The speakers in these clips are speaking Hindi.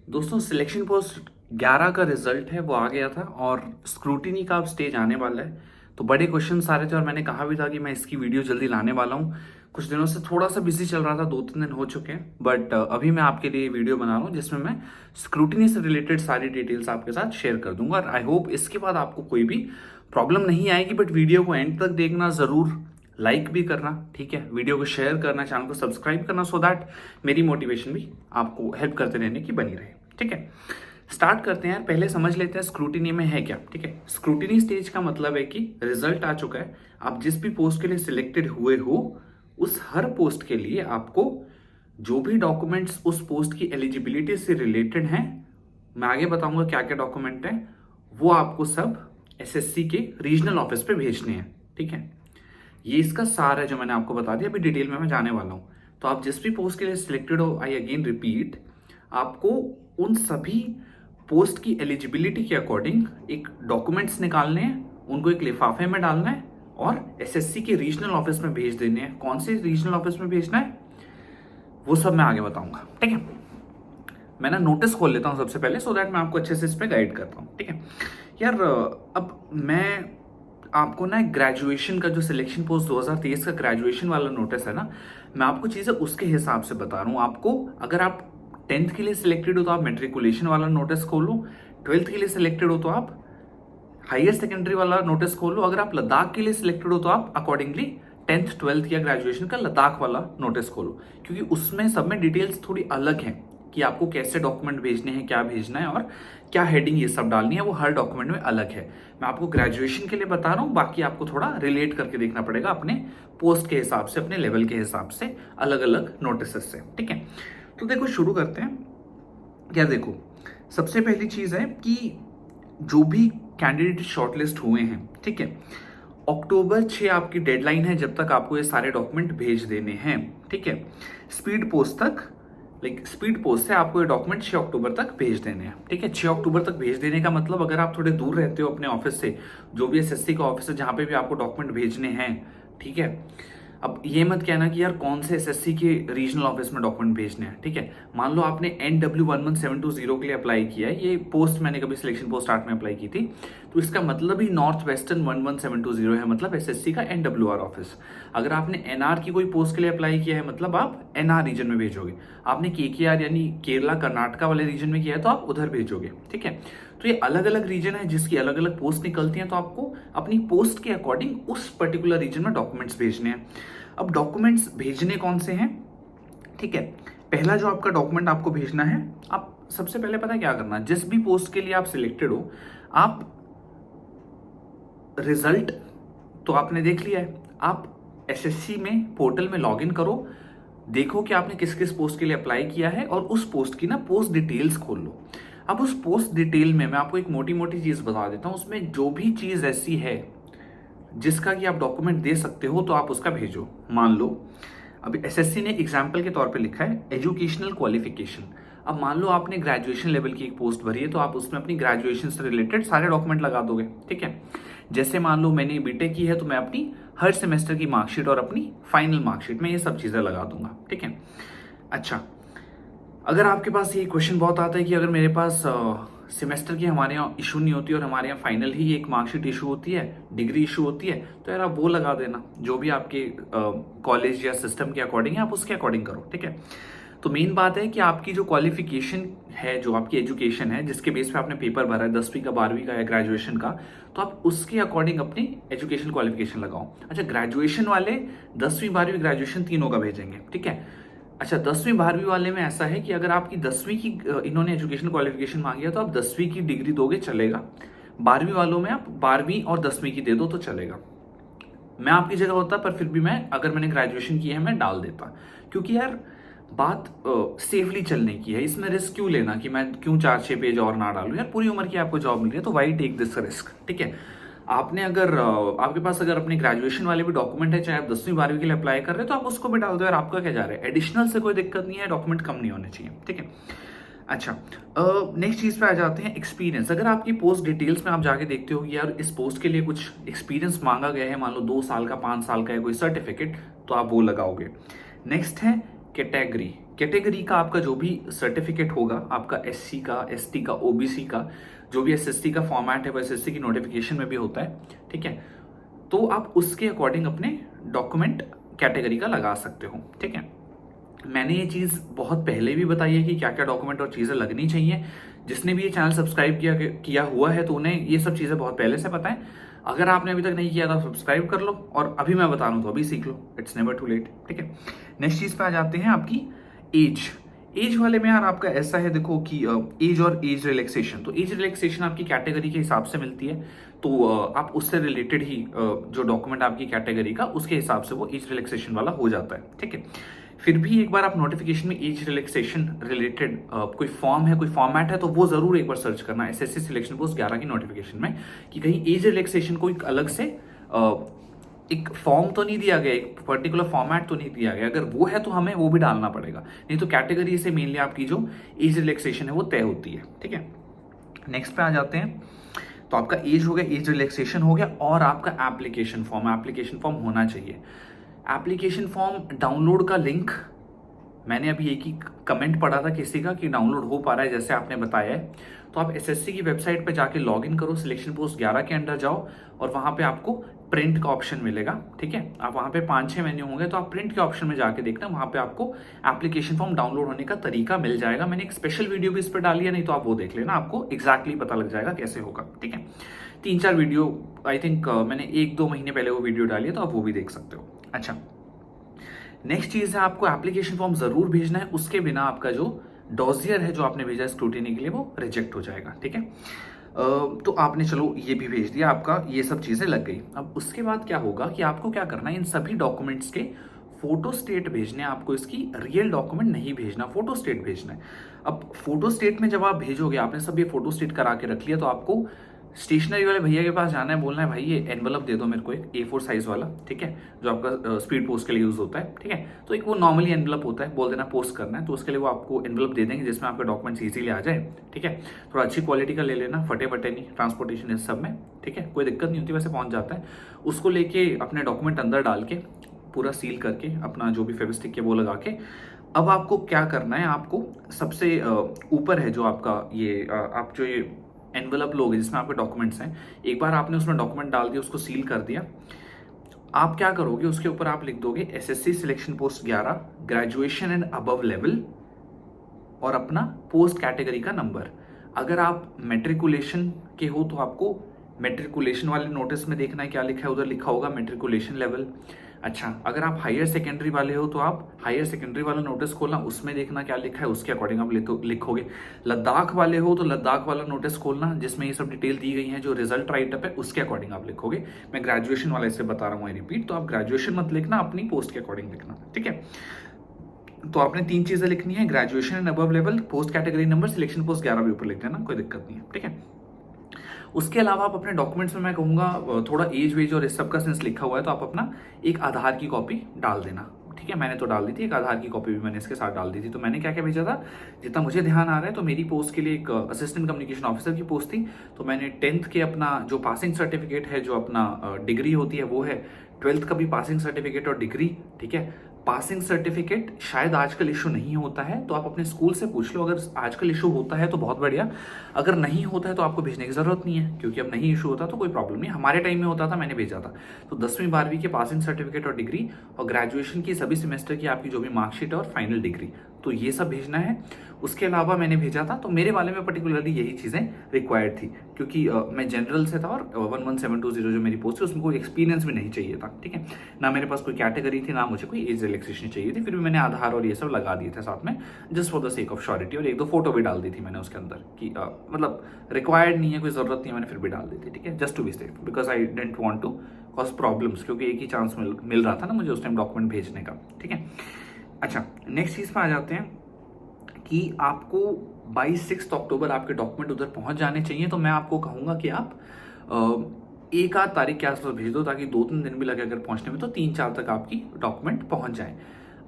दोस्तों सिलेक्शन पोस्ट 11 का रिजल्ट है वो आ गया था और स्क्रूटिनी का अब स्टेज आने वाला है। तो बड़े क्वेश्चन आ रहे थे और मैंने कहा भी था कि मैं इसकी वीडियो जल्दी लाने वाला हूँ। कुछ दिनों से थोड़ा सा बिजी चल रहा था, 2-3 दिन हो चुके हैं, बट अभी मैं आपके लिए वीडियो बना रहा हूँ जिसमें मैं स्क्रूटिनी से रिलेटेड सारी डिटेल्स आपके साथ शेयर कर दूंगा और आई होप इसके बाद आपको कोई भी प्रॉब्लम नहीं आएगी। बट वीडियो को एंड तक देखना ज़रूर, लाइक भी करना, ठीक है, वीडियो को शेयर करना, चैनल को सब्सक्राइब करना सो दैट मेरी मोटिवेशन भी आपको हेल्प करते रहने की बनी रहे। ठीक है, स्टार्ट करते हैं। पहले समझ लेते हैं स्क्रूटिनी में है क्या। ठीक है, स्क्रूटिनी स्टेज का मतलब है कि रिजल्ट आ चुका है, आप जिस भी पोस्ट के लिए सिलेक्टेड हुए हो उस हर पोस्ट के लिए आपको जो भी डॉक्यूमेंट्स उस पोस्ट की एलिजिबिलिटी से रिलेटेड हैं, मैं आगे बताऊंगा क्या क्या डॉक्यूमेंट हैं, वो आपको सब एसएससी के रीजनल ऑफिस पे भेजने हैं। ठीक है, ये इसका सार है जो मैंने आपको बता दिया। अभी डिटेल में मैं जाने वाला हूं। तो आप जिस भी पोस्ट के लिए सिलेक्टेड हो, आई अगेन रिपीट, आपको उन सभी पोस्ट की एलिजिबिलिटी के अकॉर्डिंग एक डॉक्यूमेंट्स निकालने हैं, उनको एक लिफाफे में डालना है और एसएससी के रीजनल ऑफिस में भेज देने हैं। कौन से रीजनल ऑफिस में भेजना है वो सब मैं आगे बताऊंगा। ठीक है, मैं ना नोटिस खोल लेता हूँ सबसे पहले सो दैट मैं आपको अच्छे से इस पर गाइड करता हूँ। ठीक है यार, अब मैं आपको ना ग्रेजुएशन का जो सिलेक्शन पोस्ट 2023 का ग्रेजुएशन वाला नोटिस है ना, मैं आपको चीज़ें उसके हिसाब से बता रहा हूँ। आपको अगर आप 10th के लिए सिलेक्टेड हो तो आप मेट्रिकुलेशन वाला नोटिस खोलो, 12th के लिए सिलेक्टेड हो तो आप हायर सेकेंडरी वाला नोटिस खोलो, अगर आप लद्दाख के लिए सिलेक्टेड हो तो आप अकॉर्डिंगली 10th 12th या ग्रेजुएशन का लद्दाख वाला नोटिस खोलो, क्योंकि उसमें सब में डिटेल्स थोड़ी अलग हैं कि आपको कैसे डॉक्यूमेंट भेजने हैं, क्या भेजना है और क्या हेडिंग ये सब डालनी है, वो हर डॉक्यूमेंट में अलग है। मैं आपको ग्रेजुएशन के लिए बता रहा हूँ, बाकी आपको थोड़ा रिलेट करके देखना पड़ेगा अपने पोस्ट के हिसाब से, अपने लेवल के हिसाब से, अलग अलग नोटिस से। ठीक है, तो देखो शुरू करते हैं। क्या देखो, सबसे पहली चीज है कि जो भी कैंडिडेट शॉर्टलिस्ट हुए हैं, ठीक है, अक्टूबर 6 आपकी डेडलाइन है जब तक आपको ये सारे डॉक्यूमेंट भेज देने हैं। ठीक है, स्पीड पोस्ट तक, स्पीड पोस्ट से आपको ये डॉक्यूमेंट 6 अक्टूबर तक भेज देने हैं। ठीक है, 6 अक्टूबर तक भेज देने का मतलब अगर आप थोड़े दूर रहते हो अपने ऑफिस से, जो भी एसएससी का ऑफिस है जहां पे भी आपको डॉक्यूमेंट भेजने हैं, ठीक है, अब ये मत कहना कि यार कौन से एसएससी के रीजनल ऑफिस में डॉक्यूमेंट भेजने हैं। ठीक है, मान लो आपने NW11720 के लिए अप्लाई किया है, ये पोस्ट मैंने कभी सिलेक्शन पोस्ट स्टार्ट में अप्लाई की थी, तो इसका मतलब ही नॉर्थ वेस्टर्न 11720 है, मतलब एसएससी का NWR ऑफिस। अगर आपने एनआर की कोई पोस्ट के लिए अप्लाई किया है मतलब आप एनआर रीजन में भेजोगे। आपने केकेआर यानी केरला कर्नाटका वाले रीजन में किया है तो आप उधर भेजोगे। ठीक है, तो ये अलग अलग रीजन है जिसकी अलग अलग पोस्ट निकलती हैं, तो आपको अपनी पोस्ट के अकॉर्डिंग उस पर्टिकुलर रीजन में डॉक्यूमेंट्स भेजने हैं। अब डॉक्यूमेंट्स भेजने कौन से हैं? ठीक है, पहला जो आपका डॉक्यूमेंट आपको भेजना है, आप सबसे पहले पता है क्या करना, जिस भी पोस्ट के लिए आप सिलेक्टेड हो, आप रिजल्ट तो आपने देख लिया है, आप एसएससी में पोर्टल में लॉगिन करो, देखो कि आपने किस किस पोस्ट के लिए अप्लाई किया है और उस पोस्ट की ना पोस्ट डिटेल्स खोल लो। अब उस पोस्ट डिटेल में मैं आपको एक मोटी मोटी चीज बता देता हूं, उसमें जो भी चीज ऐसी है जिसका कि आप डॉक्यूमेंट दे सकते हो तो आप उसका भेजो। मान लो अभी एसएससी ने एग्जाम्पल के तौर पे लिखा है एजुकेशनल क्वालिफिकेशन। अब मान लो आपने ग्रेजुएशन लेवल की एक पोस्ट भरी है तो आप उसमें अपनी ग्रेजुएशन से रिलेटेड सारे डॉक्यूमेंट लगा दोगे। ठीक है, जैसे मान लो मैंने बीटेक की है तो मैं अपनी हर सेमेस्टर की मार्कशीट और अपनी फाइनल मार्कशीट में ये सब चीजें लगा दूंगा। ठीक है, अच्छा, अगर आपके पास ये क्वेश्चन बहुत आता है कि अगर मेरे पास सेमेस्टर की हमारे यहाँ इशू नहीं होती और हमारे यहाँ फाइनल ही एक मार्कशीट इशू होती है, डिग्री इशू होती है, तो यार आप वो लगा देना, जो भी आपके कॉलेज या सिस्टम के अकॉर्डिंग है आप उसके अकॉर्डिंग करो। ठीक है, तो मेन बात है कि आपकी जो क्वालिफिकेशन है, जो आपकी एजुकेशन है, जिसके बेस पे आपने पेपर भरा है 10वीं का, 12वीं का या ग्रेजुएशन का, तो आप उसके अकॉर्डिंग अपनी एजुकेशन क्वालिफिकेशन लगाओ। अच्छा, ग्रेजुएशन वाले 10वीं 12वीं ग्रेजुएशन तीनों का भेजेंगे। ठीक है, अच्छा, 10वीं 12वीं वाले में ऐसा है कि अगर आपकी 10वीं की इन्होंने एजुकेशन क्वालिफिकेशन मांगी है तो आप 10वीं की डिग्री दोगे चलेगा, 12वीं वालों में आप 12वीं और 10वीं की दे दो तो चलेगा। मैं आपकी जगह होता पर फिर भी मैं, अगर मैंने ग्रेजुएशन की है, मैं डाल देता, क्योंकि यार बात सेफली चलने की है, इसमें रिस्क क्यों लेना कि मैं क्यों 4-6 पेज और ना डालूं। यार पूरी उम्र की आपको जॉब मिल रही है तो वाई टेक दिस रिस्क। ठीक है, आपने अगर आपके पास अगर अपने ग्रेजुएशन वाले भी डॉक्यूमेंट है, चाहे आप 10वीं 12वीं के लिए अप्लाई कर रहे हो तो आप उसको भी डाल दो यार, आपका क्या जा रहा है, एडिशनल से कोई दिक्कत नहीं है, डॉक्यूमेंट कम नहीं होने चाहिए। ठीक है, अच्छा, नेक्स्ट चीज पे आ जाते हैं, एक्सपीरियंस। अगर आपकी पोस्ट डिटेल्स में आप जाके देखते हो कि यार इस पोस्ट के लिए कुछ एक्सपीरियंस मांगा गया है, मान लो 2 साल का, 5 साल का है कोई सर्टिफिकेट, तो आप वो लगाओगे। नेक्स्ट है कैटेगरी। कैटेगरी का आपका जो भी सर्टिफिकेट होगा, आपका एससी का, एसटी का, ओबीसी का, जो भी एसएसटी का फॉर्मेट है वो एसएससी की नोटिफिकेशन में भी होता है, ठीक है। तो आप उसके अकॉर्डिंग अपने डॉक्यूमेंट कैटेगरी का लगा सकते हो, ठीक है। मैंने ये चीज़ बहुत पहले भी बताई है कि क्या क्या डॉक्यूमेंट और चीज़ें लगनी चाहिए। जिसने भी ये चैनल सब्सक्राइब किया हुआ है तो उन्हें ये सब चीज़ें बहुत पहले से पता है। अगर आपने अभी तक नहीं किया तो सब्सक्राइब कर लो, और अभी मैं बता रहा हूँ तो अभी सीख लो, इट्स नेवर टू लेट, ठीक है। नेक्स्ट चीज़ पे आ जाते हैं, आपकी एज। एज वाले में यार आपका ऐसा है, देखो कि एज और एज रिलैक्सेशन, तो एज रिलैक्सेशन आपकी कैटेगरी के हिसाब से मिलती है। तो आप उससे रिलेटेड ही जो डॉक्यूमेंट आपकी कैटेगरी का, उसके हिसाब से वो एज रिलैक्सेशन वाला हो जाता है, ठीक है। फिर भी एक बार आप नोटिफिकेशन में एज रिलैक्सेशन रिलेटेड कोई फॉर्म है, कोई फॉर्मेट है, तो वो जरूर एक बार सर्च करना एसएससी सिलेक्शन पोस्ट 11 की नोटिफिकेशन में, कि कहीं एज रिलैक्सेशन को एक अलग से एक फॉर्म तो नहीं दिया गया, एक पर्टिकुलर फॉर्मेट तो नहीं दिया गया। अगर वो है तो हमें वो भी डालना पड़ेगा, नहीं तो कैटेगरी से मेनली आपकी जो एज रिलैक्सेशन है वो तय होती है, ठीक है। नेक्स्ट पे आ जाते हैं, तो आपका एज हो गया, एज रिलैक्सेशन हो गया, और आपका एप्लीकेशन फॉर्म होना चाहिए। एप्लीकेशन फॉर्म डाउनलोड का लिंक मैंने अभी एक ही कमेंट पढ़ा था किसी का कि डाउनलोड हो पा रहा है जैसे आपने बताया है। तो आप एसएससी की वेबसाइट पे जाके लॉगिन करो, सिलेक्शन पोस्ट 11 के अंडर जाओ, और वहां पे आपको प्रिंट का ऑप्शन मिलेगा, ठीक है। आप वहां पे 5-6 मेन्यू होंगे, तो आप प्रिंट के ऑप्शन में जाके देखना, वहां पे आपको एप्लीकेशन फॉर्म डाउनलोड होने का तरीका मिल जाएगा। मैंने एक स्पेशल वीडियो भी इस पर डाली है, नहीं तो आप वो देख लेना, आपको एग्जैक्टली पता लग जाएगा कैसे होगा, ठीक है। 3-4 वीडियो आई थिंक मैंने 1-2 महीने पहले वो वीडियो डाली है, तो आप वो भी देख सकते हो। अच्छा, नेक्स्ट चीज है, आपको एप्लीकेशन फॉर्म जरूर भेजना है, उसके बिना आपका जो डॉजियर है जो आपने भेजा है स्क्रूटिनी के लिए, वो रिजेक्ट हो जाएगा, ठीक है। तो आपने चलो ये भी भेज दिया, आपका ये सब चीजें लग गई। अब उसके बाद क्या होगा कि आपको क्या करना है, इन सभी डॉक्यूमेंट्स के फोटो स्टेट भेजने हैं आपको, इसकी रियल डॉक्यूमेंट नहीं भेजना, फोटो स्टेट भेजना है। अब फोटो स्टेट में जब आप भेजोगे, आपने सब ये फोटो स्टेट करा के रख लिया, तो आपको स्टेशनरी वाले भैया के पास जाना है, बोलना है भाई ये एनवलप दे दो मेरे को, एक A4 साइज वाला, ठीक है, जो आपका स्पीड पोस्ट के लिए यूज होता है, ठीक है। तो एक वो नॉर्मली एनवलप होता है, बोल देना पोस्ट करना है, तो उसके लिए वो आपको एनवलप दे देंगे जिसमें आपके डॉक्यूमेंट्स इजीली आ जाए, ठीक है। थोड़ा अच्छी क्वालिटी का ले लेना, फटे फटे नहीं, ट्रांसपोर्टेशन इस सब में, ठीक है, कोई दिक्कत नहीं होती, वैसे पहुंच जाता है। उसको लेके अपने डॉक्यूमेंट अंदर डाल के पूरा सील करके अपना जो भी फेविस्टिक के वो लगा के, अब आपको क्या करना है, आपको सबसे ऊपर है जो आपका ये आप जो ये एनवलप लोगे जिसमें आपके डॉक्यूमेंट्स हैं, एक बार आपने उसमें डॉक्यूमेंट डाल दिया, उसको सील कर दिया, आप क्या करोगे, उसके ऊपर आप लिख दोगे SSC selection post 11 graduation and above level, और अपना पोस्ट कैटेगरी का नंबर। अगर आप मेट्रिकुलेशन के हो तो आपको मेट्रिकुलेशन वाले नोटिस में देखना है क्या लिखा है, उधर लिखा होगा मेट्रिकुलेशन लेवल। अच्छा, अगर आप हायर सेकेंडरी वाले हो तो आप हायर सेकेंडरी वाला नोटिस खोलना, उसमें देखना क्या लिखा है, उसके अकॉर्डिंग आप लिखोगे। लद्दाख वाले हो तो लद्दाख वाला नोटिस खोलना, जिसमें ये सब डिटेल दी गई है, जो रिजल्ट राइट अप है उसके अकॉर्डिंग आप लिखोगे। मैं ग्रेजुएशन वाले से बता रहा हूँ, रिपीट, तो आप ग्रेजुएशन मत लिखना, अपनी पोस्ट के अकॉर्डिंग लिखना, ठीक है। तो आपने 3 चीजें लिखनी है, graduation and above level, post category number, selection post 11 भी ऊपर लिख देना, कोई दिक्कत नहीं है, ठीक है। उसके अलावा आप अपने डॉक्यूमेंट्स में, मैं कहूँगा थोड़ा एज वेज और इस सब का सेंस लिखा हुआ है, तो आप अपना एक आधार की कॉपी डाल देना, ठीक है। मैंने तो डाल दी थी, एक आधार की कॉपी भी मैंने इसके साथ डाल दी थी। तो मैंने क्या क्या भेजा था, जितना मुझे ध्यान आ रहा है, तो मेरी पोस्ट के लिए एक असिस्टेंट कम्युनिकेशन ऑफिसर की पोस्ट थी, तो मैंने 10th के अपना जो पासिंग सर्टिफिकेट है, जो अपना डिग्री होती है वो है, 12th का भी पासिंग सर्टिफिकेट और डिग्री, ठीक है। पासिंग सर्टिफिकेट शायद आजकल इशू नहीं होता है, तो आप अपने स्कूल से पूछ लो, अगर आजकल इशू होता है तो बहुत बढ़िया, अगर नहीं होता है तो आपको भेजने की जरूरत नहीं है, क्योंकि अब नहीं इशू होता तो कोई प्रॉब्लम नहीं। हमारे टाइम में होता था, मैंने भेजा था। तो 10वीं 12वीं के पासिंग सर्टिफिकेट और डिग्री, और ग्रेजुएशन की सभी सेमेस्टर की आपकी जो भी मार्कशीट और फाइनल डिग्री, तो ये सब भेजना है। उसके अलावा मैंने भेजा था, तो मेरे वाले में पर्टिकुलरली यही चीज़ें रिक्वायर्ड थी, क्योंकि मैं जनरल से था, और 11720 जो मेरी पोस्ट थी उसमें कोई एक्सपीरियंस भी नहीं चाहिए था, ठीक है। ना मेरे पास कोई कैटेगरी थी, ना मुझे कोई एज रिलैक्सेशन चाहिए थी, फिर भी मैंने आधार और ये सब लगा दिए थे साथ में, just for the sake of surety, और 1-2 फोटो भी डाल दी थी मैंने उसके अंदर, कि मतलब रिक्वायर्ड नहीं है, कोई ज़रूरत नहीं है, मैंने फिर भी डाल दी थी, ठीक है, just to be safe, because I don't want to cause problems, क्योंकि एक ही चांस मिल रहा था ना मुझे उस टाइम डॉक्यूमेंट भेजने का, ठीक है। अच्छा, नेक्स्ट चीज़ पर आ जाते हैं कि आपको 22 अक्टूबर आपके डॉक्यूमेंट उधर पहुंच जाने चाहिए। तो मैं आपको कहूँगा कि आप 1 आध तारीख के आसपास भेज दो, ताकि 2-3 दिन भी लगे अगर पहुंचने में, तो 3-4 तक आपकी डॉक्यूमेंट पहुंच जाए।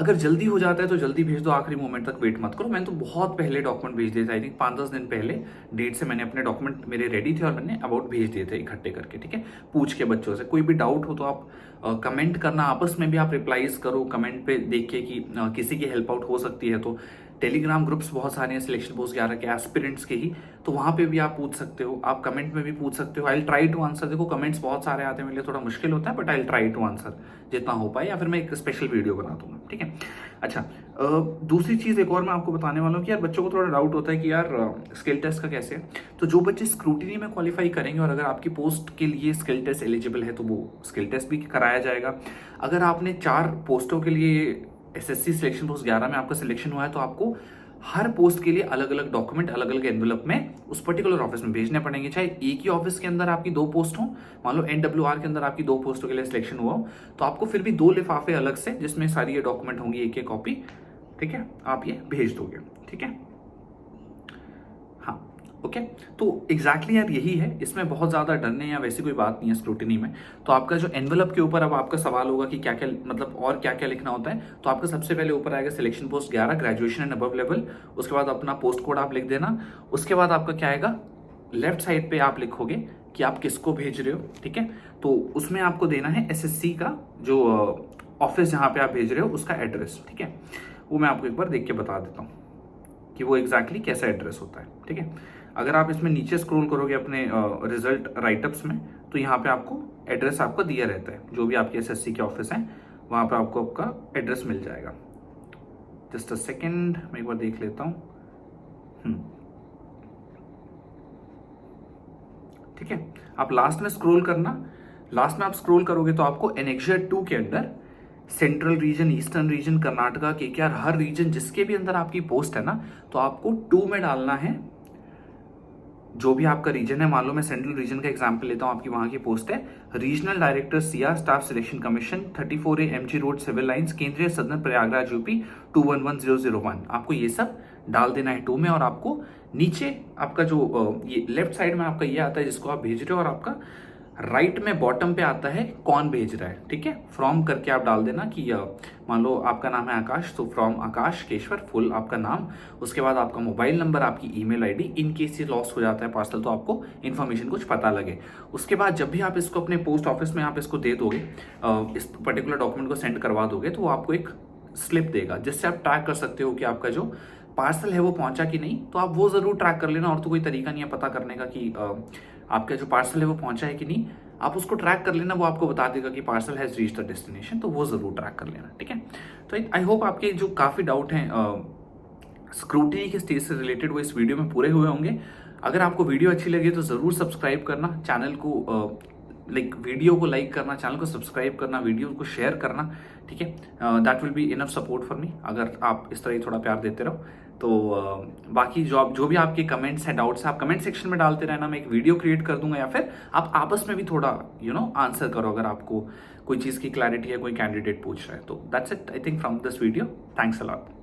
अगर जल्दी हो जाता है तो जल्दी भेज दो, आखिरी मोमेंट तक वेट मत करो। मैंने तो बहुत पहले डॉक्यूमेंट भेज दिए थे, आई थिंक 5-10 दिन पहले डेट से मैंने अपने डॉक्यूमेंट मेरे रेडी थे और मैंने अबाउट भेज दिए थे इकट्ठे करके, ठीक है। पूछ के बच्चों से कोई भी डाउट हो तो आप कमेंट करना, आपस में भी आप रिप्लाईज करो कमेंट पे देख के कि किसी की हेल्प आउट हो सकती है। तो टेलीग्राम ग्रुप्स बहुत सारे हैं सिलेक्शन पोस्ट 11 के एस्पिरेंट्स के ही, तो वहाँ पे भी आप पूछ सकते हो, आप कमेंट में भी पूछ सकते हो। I try to answer. देखो कमेंट्स बहुत सारे आते हैं, मेरे लिए थोड़ा मुश्किल होता है, but I try to answer जितना हो पाए, या फिर मैं एक स्पेशल वीडियो बना दूंगा, ठीक है। अच्छा, दूसरी चीज़ एक और मैं आपको बताने वाला हूँ कि यार बच्चों को थोड़ा डाउट होता है कि यार स्किल टेस्ट का कैसे है। तो जो बच्चे स्क्रूटिनी में क्वालिफाई करेंगे और अगर आपकी पोस्ट के लिए स्किल टेस्ट एलिजिबल है तो वो स्किल टेस्ट भी कराया जाएगा। अगर आपने 4 पोस्टों के लिए एसएससी सिलेक्शन पोस्ट 11 में आपका सिलेक्शन हुआ है तो आपको हर पोस्ट के लिए अलग अलग डॉक्यूमेंट अलग अलग एनवेलप में उस पर्टिकुलर ऑफिस में भेजने पड़ेंगे। चाहे एक ही ऑफिस के अंदर आपकी 2 पोस्ट हो, मान लो एनडब्ल्यूआर के अंदर आपकी 2 पोस्टों के लिए सिलेक्शन हुआ हो, तो आपको फिर भी 2 लिफाफे अलग से जिसमें सारी ये डॉक्यूमेंट होंगी, एक कॉपी, ठीक है, आप ये भेज दोगे, ठीक है। हाँ, ओके। तो एग्जैक्टली यार यही है, इसमें बहुत ज़्यादा डरने या वैसी कोई बात नहीं है स्क्रूटिनी में। तो आपका जो एनवेलप के ऊपर अब आपका सवाल होगा कि क्या क्या मतलब और क्या क्या लिखना होता है, तो आपका सबसे पहले ऊपर आएगा selection post 11 graduation and above level, उसके बाद अपना पोस्ट कोड आप लिख देना। उसके बाद आपका क्या आएगा, लेफ्ट साइड पे आप लिखोगे कि आप किसको भेज रहे हो, ठीक है। तो उसमें आपको देना है एसएससी का जो ऑफिस जहाँ पे आप भेज रहे हो उसका एड्रेस, ठीक है। वो मैं आपको एक बार देख के बता देता हूँ कि वो एग्जैक्टली कैसा एड्रेस होता है, ठीक है। अगर आप इसमें नीचे स्क्रॉल करोगे अपने रिजल्ट राइटअप्स में, तो यहाँ पे आपको एड्रेस आपका दिया रहता है, जो भी आपके एसएससी के ऑफिस हैं वहाँ पे आपको आपका एड्रेस मिल जाएगा। जस्ट अ सेकेंड, मैं एक बार देख लेता हूँ। ठीक है, आप लास्ट में स्क्रॉल करना, लास्ट में आप स्क्रॉल करोगे तो आपको एनेक्सर 2 के अंदर central region, eastern region, Karnataka, KKR, हर रीजन जिसके भी अंदर आपकी पोस्ट है ना, तो आपको 2 में डालना है जो भी आपका रीजन है। मान लो मैं सेंट्रल रीजन का एग्जांपल लेता हूँ, आपकी वहां की पोस्ट है regional director CR staff selection commission 34A MG road civil lines, Kendriya Sadan Prayagraj UP 211001। आपको ये सब डाल देना है 2 में, और आपको नीचे आपका जो ये लेफ्ट साइड में आपका ये आता है जिसको आप भेज रहे हो, और आपका राइट में बॉटम पे आता है कौन भेज रहा है, ठीक है। फ्रॉम करके आप डाल देना कि मान लो आपका नाम है आकाश, तो फ्रॉम आकाश केशवर, फुल आपका नाम, उसके बाद आपका मोबाइल नंबर, आपकी ईमेल आईडी, इन केस ये लॉस हो जाता है पार्सल तो आपको इन्फॉर्मेशन कुछ पता लगे। उसके बाद जब भी आप इसको अपने पोस्ट ऑफिस में आप इसको दे दोगे, इस पर्टिकुलर डॉक्यूमेंट को सेंड करवा दोगे, तो वो आपको एक स्लिप देगा जिससे आप ट्रैक कर सकते हो कि आपका जो पार्सल है वो पहुंचा कि नहीं। तो आप वो जरूर ट्रैक कर लेना, और तो कोई तरीका नहीं है पता करने का कि आपका जो पार्सल है वो पहुंचा है कि नहीं। आप उसको ट्रैक कर लेना, वो आपको बता देगा कि parcel has reach the destination, तो वो जरूर ट्रैक कर लेना, ठीक है। तो आई होप आपके जो काफ़ी डाउट हैं स्क्रूटिनी के स्टेज से रिलेटेड वो इस वीडियो में पूरे हुए होंगे। अगर आपको वीडियो अच्छी लगे तो ज़रूर सब्सक्राइब करना चैनल को, वीडियो को लाइक करना, चैनल को सब्सक्राइब करना, वीडियो को शेयर करना, ठीक है। That will be enough support for me अगर आप इस तरह ही थोड़ा प्यार देते रहो। तो बाकी जो भी आपके कमेंट्स हैं, डाउट्स हैं, आप कमेंट सेक्शन में डालते रहना, मैं एक वीडियो क्रिएट कर दूंगा, या फिर आप आपस में भी थोड़ा आंसर करो अगर आपको कोई चीज़ की क्लैरिटी है, कोई कैंडिडेट पूछ रहा है। तो that's it I think from this video. Thanks a lot.